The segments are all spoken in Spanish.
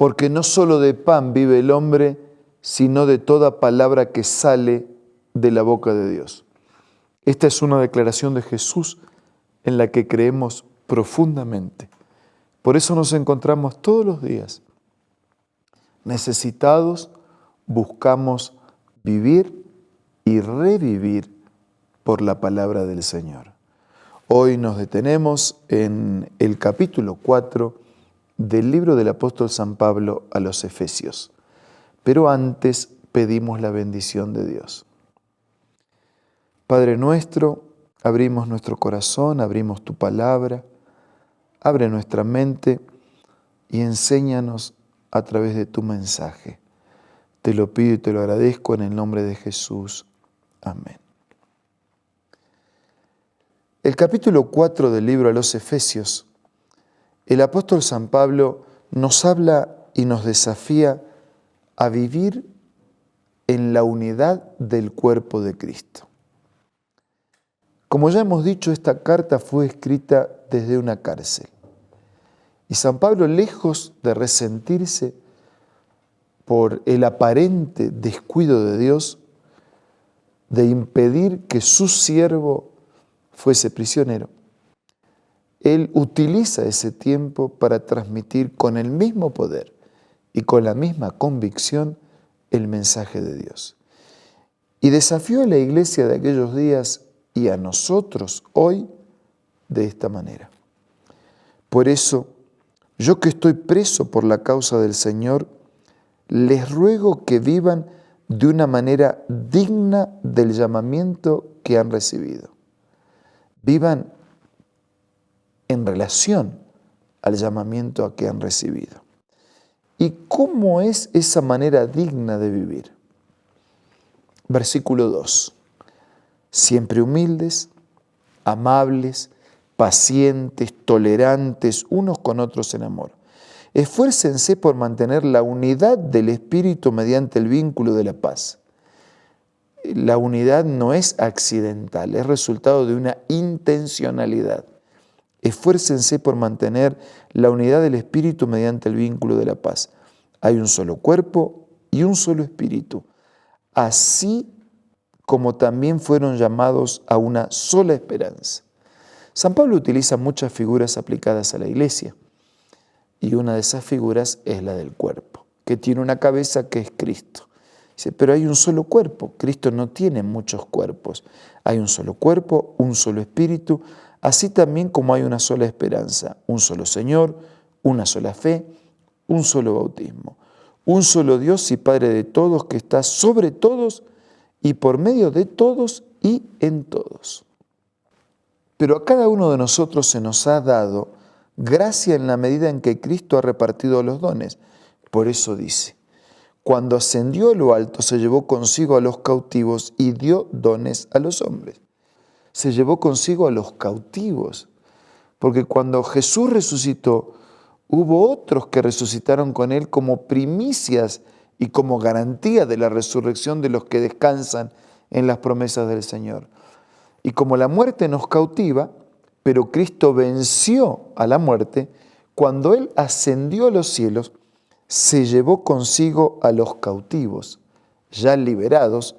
porque no solo de pan vive el hombre, sino de toda palabra que sale de la boca de Dios. Esta es una declaración de Jesús en la que creemos profundamente. Por eso nos encontramos todos los días necesitados, buscamos vivir y revivir por la palabra del Señor. Hoy nos detenemos en el capítulo 4 del libro del apóstol San Pablo a los Efesios. Pero antes pedimos la bendición de Dios. Padre nuestro, abrimos nuestro corazón, abrimos tu palabra, abre nuestra mente y enséñanos a través de tu mensaje. Te lo pido y te lo agradezco en el nombre de Jesús. Amén. El capítulo 4 del libro a los Efesios, el apóstol San Pablo nos habla y nos desafía a vivir en la unidad del cuerpo de Cristo. Como ya hemos dicho, esta carta fue escrita desde una cárcel. Y San Pablo, lejos de resentirse por el aparente descuido de Dios, de impedir que su siervo fuese prisionero, él utiliza ese tiempo para transmitir con el mismo poder y con la misma convicción el mensaje de Dios. Y desafió a la iglesia de aquellos días y a nosotros hoy de esta manera. Por eso, yo que estoy preso por la causa del Señor, les ruego que vivan de una manera digna del llamamiento que han recibido. Vivan en relación al llamamiento a que han recibido. ¿Y cómo es esa manera digna de vivir? Versículo 2. Siempre humildes, amables, pacientes, tolerantes unos con otros en amor. Esfuércense por mantener la unidad del Espíritu mediante el vínculo de la paz. La unidad no es accidental, es resultado de una intencionalidad. Esfuércense por mantener la unidad del Espíritu mediante el vínculo de la paz. Hay un solo cuerpo y un solo Espíritu, así como también fueron llamados a una sola esperanza. San Pablo utiliza muchas figuras aplicadas a la iglesia, y una de esas figuras es la del cuerpo, que tiene una cabeza que es Cristo. Dice, pero hay un solo cuerpo. Cristo no tiene muchos cuerpos. Hay un solo cuerpo, un solo espíritu, así también como hay una sola esperanza, un solo Señor, una sola fe, un solo bautismo, un solo Dios y Padre de todos, que está sobre todos y por medio de todos y en todos. Pero a cada uno de nosotros se nos ha dado gracia en la medida en que Cristo ha repartido los dones. Por eso dice, cuando ascendió a lo alto se llevó consigo a los cautivos y dio dones a los hombres. Se llevó consigo a los cautivos, porque cuando Jesús resucitó, hubo otros que resucitaron con Él como primicias y como garantía de la resurrección de los que descansan en las promesas del Señor. Y como la muerte nos cautiva, pero Cristo venció a la muerte, cuando Él ascendió a los cielos, se llevó consigo a los cautivos, ya liberados,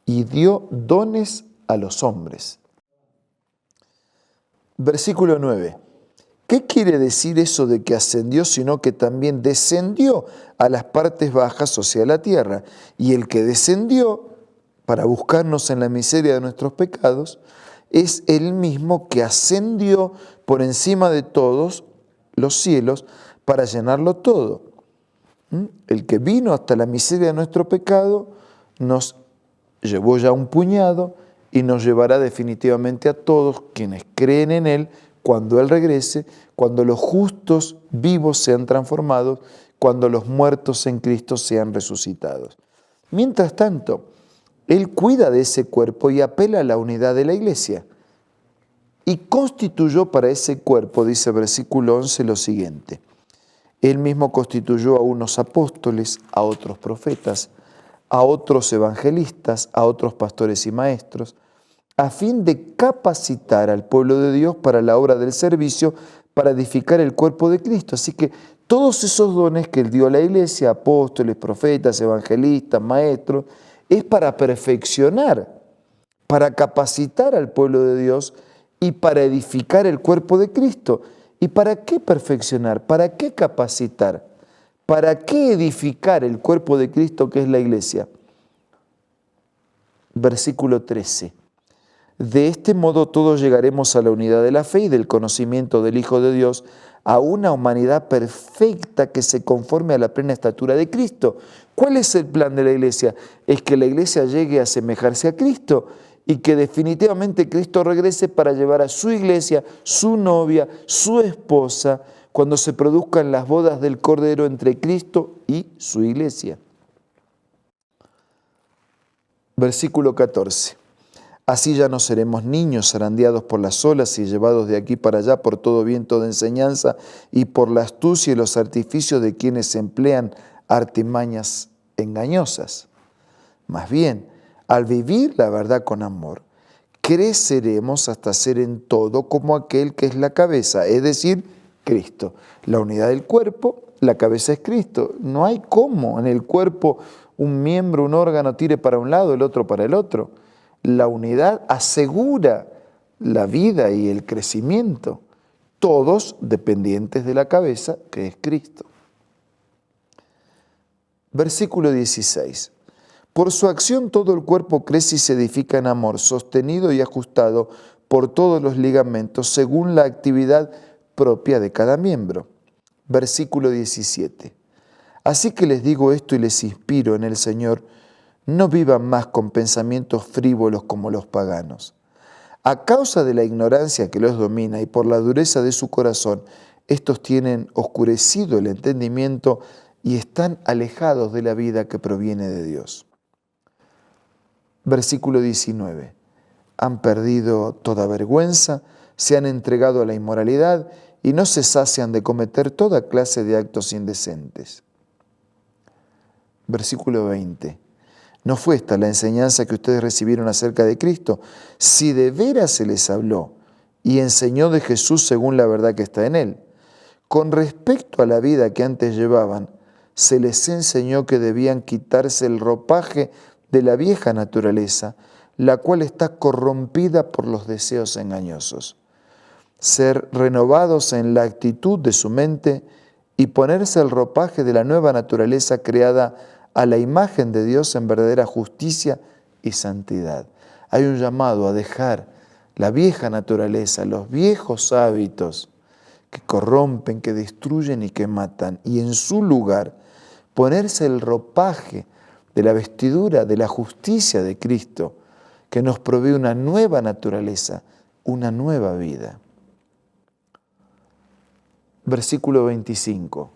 y dio dones a los hombres. Versículo 9. ¿Qué quiere decir eso de que ascendió, sino que también descendió a las partes bajas, o sea, a la tierra? Y el que descendió para buscarnos en la miseria de nuestros pecados, es el mismo que ascendió por encima de todos los cielos para llenarlo todo. El que vino hasta la miseria de nuestro pecado nos llevó ya un puñado y nos llevará definitivamente a todos quienes creen en Él cuando Él regrese, cuando los justos vivos sean transformados, cuando los muertos en Cristo sean resucitados. Mientras tanto, Él cuida de ese cuerpo y apela a la unidad de la iglesia. Y constituyó para ese cuerpo, dice versículo 11, lo siguiente. Él mismo constituyó a unos apóstoles, a otros profetas, a otros evangelistas, a otros pastores y maestros, a fin de capacitar al pueblo de Dios para la obra del servicio, para edificar el cuerpo de Cristo. Así que todos esos dones que Él dio a la iglesia, apóstoles, profetas, evangelistas, maestros, es para perfeccionar, para capacitar al pueblo de Dios y para edificar el cuerpo de Cristo. ¿Y para qué perfeccionar? ¿Para qué capacitar? ¿Para qué edificar el cuerpo de Cristo que es la iglesia? Versículo 13. De este modo todos llegaremos a la unidad de la fe y del conocimiento del Hijo de Dios, a una humanidad perfecta que se conforme a la plena estatura de Cristo. ¿Cuál es el plan de la iglesia? Es que la iglesia llegue a asemejarse a Cristo y que definitivamente Cristo regrese para llevar a su iglesia, su novia, su esposa, cuando se produzcan las bodas del Cordero entre Cristo y su iglesia. Versículo 14. Así ya no seremos niños zarandeados por las olas y llevados de aquí para allá por todo viento de enseñanza y por la astucia y los artificios de quienes emplean artimañas engañosas. Más bien, al vivir la verdad con amor, creceremos hasta ser en todo como aquel que es la cabeza, es decir, Cristo. La unidad del cuerpo, la cabeza es Cristo. No hay cómo en el cuerpo un miembro, un órgano tire para un lado, el otro para el otro. La unidad asegura la vida y el crecimiento, todos dependientes de la cabeza, que es Cristo. Versículo 16. Por su acción todo el cuerpo crece y se edifica en amor, sostenido y ajustado por todos los ligamentos, según la actividad propia de cada miembro. Versículo 17. Así que les digo esto y les inspiro en el Señor, no vivan más con pensamientos frívolos como los paganos. A causa de la ignorancia que los domina y por la dureza de su corazón, estos tienen oscurecido el entendimiento y están alejados de la vida que proviene de Dios. Versículo 19. Han perdido toda vergüenza, se han entregado a la inmoralidad y no se sacian de cometer toda clase de actos indecentes. Versículo 20. ¿No fue esta la enseñanza que ustedes recibieron acerca de Cristo? Si de veras se les habló y enseñó de Jesús según la verdad que está en Él. Con respecto a la vida que antes llevaban, se les enseñó que debían quitarse el ropaje de la vieja naturaleza, la cual está corrompida por los deseos engañosos. Ser renovados en la actitud de su mente y ponerse el ropaje de la nueva naturaleza creada a la imagen de Dios en verdadera justicia y santidad. Hay un llamado a dejar la vieja naturaleza, los viejos hábitos que corrompen, que destruyen y que matan, y en su lugar ponerse el ropaje de la vestidura de la justicia de Cristo, que nos provee una nueva naturaleza, una nueva vida. Versículo 25.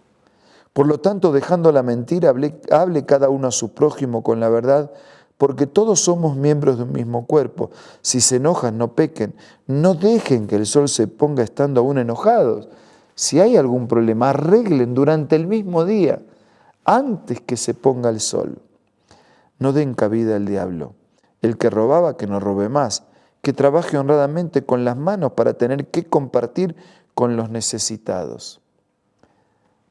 Por lo tanto, dejando la mentira, hable cada uno a su prójimo con la verdad, porque todos somos miembros de un mismo cuerpo. Si se enojan, no pequen. No dejen que el sol se ponga estando aún enojados. Si hay algún problema, arreglen durante el mismo día, antes que se ponga el sol. No den cabida al diablo. El que robaba, que no robe más. Que trabaje honradamente con las manos para tener que compartir con los necesitados.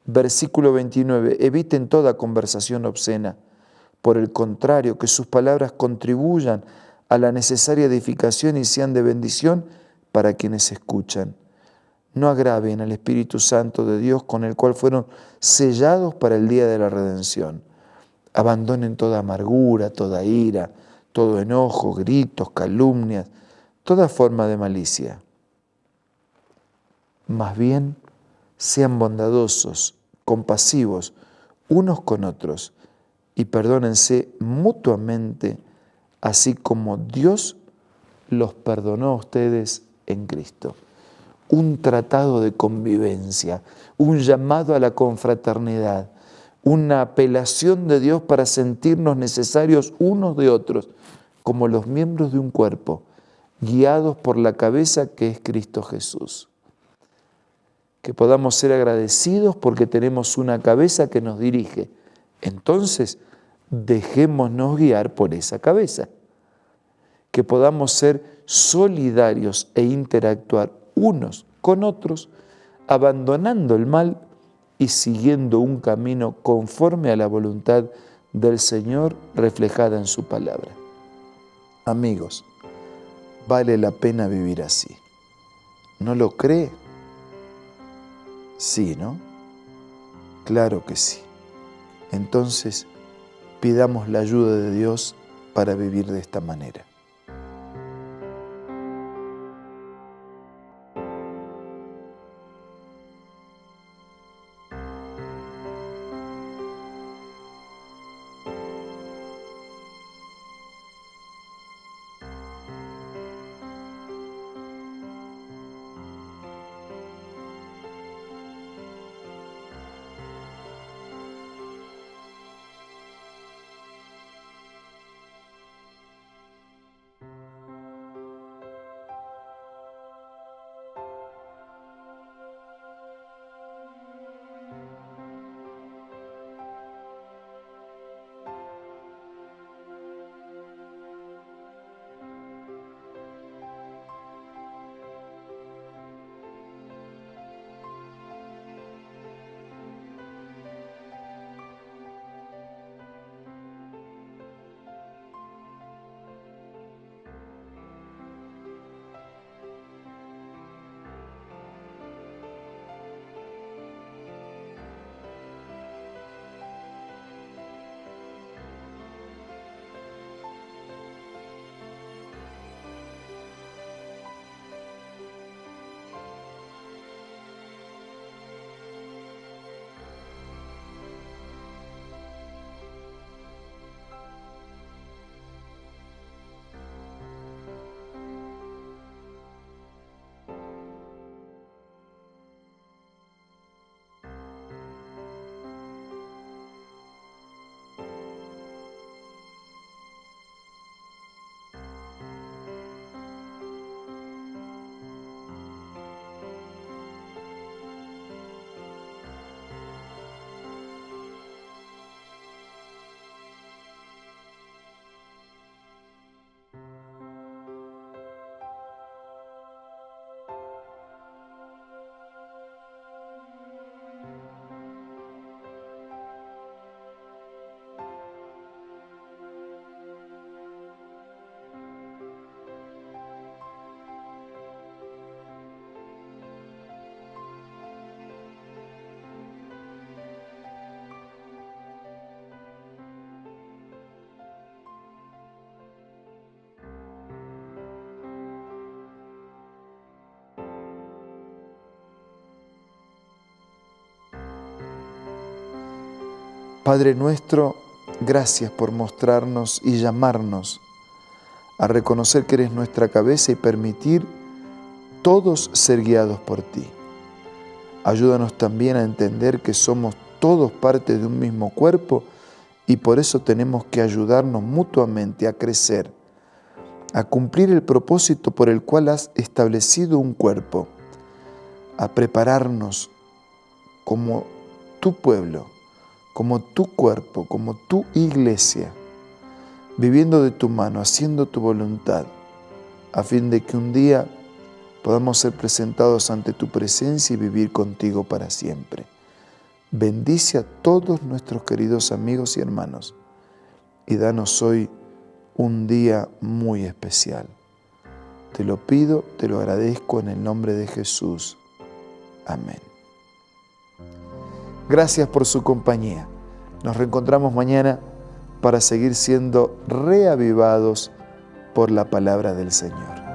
Versículo 29. Eviten toda conversación obscena. Por el contrario, que sus palabras contribuyan a la necesaria edificación y sean de bendición para quienes escuchan. No agraven al Espíritu Santo de Dios con el cual fueron sellados para el día de la redención. Abandonen toda amargura, toda ira, todo enojo, gritos, calumnias, toda forma de malicia. Más bien, sean bondadosos, compasivos unos con otros y perdónense mutuamente, así como Dios los perdonó a ustedes en Cristo. Un tratado de convivencia, un llamado a la confraternidad, una apelación de Dios para sentirnos necesarios unos de otros, como los miembros de un cuerpo, guiados por la cabeza que es Cristo Jesús. Que podamos ser agradecidos porque tenemos una cabeza que nos dirige. Entonces, dejémonos guiar por esa cabeza. Que podamos ser solidarios e interactuar unos con otros, abandonando el mal y siguiendo un camino conforme a la voluntad del Señor reflejada en su palabra. Amigos, vale la pena vivir así. ¿No lo cree? Sí, ¿no? Claro que sí. Entonces, pidamos la ayuda de Dios para vivir de esta manera. Padre nuestro, gracias por mostrarnos y llamarnos a reconocer que eres nuestra cabeza y permitir todos ser guiados por ti. Ayúdanos también a entender que somos todos parte de un mismo cuerpo y por eso tenemos que ayudarnos mutuamente a crecer, a cumplir el propósito por el cual has establecido un cuerpo, a prepararnos como tu pueblo, como tu cuerpo, como tu iglesia, viviendo de tu mano, haciendo tu voluntad, a fin de que un día podamos ser presentados ante tu presencia y vivir contigo para siempre. Bendice a todos nuestros queridos amigos y hermanos y danos hoy un día muy especial. Te lo pido, te lo agradezco en el nombre de Jesús. Amén. Gracias por su compañía. Nos reencontramos mañana para seguir siendo reavivados por la palabra del Señor.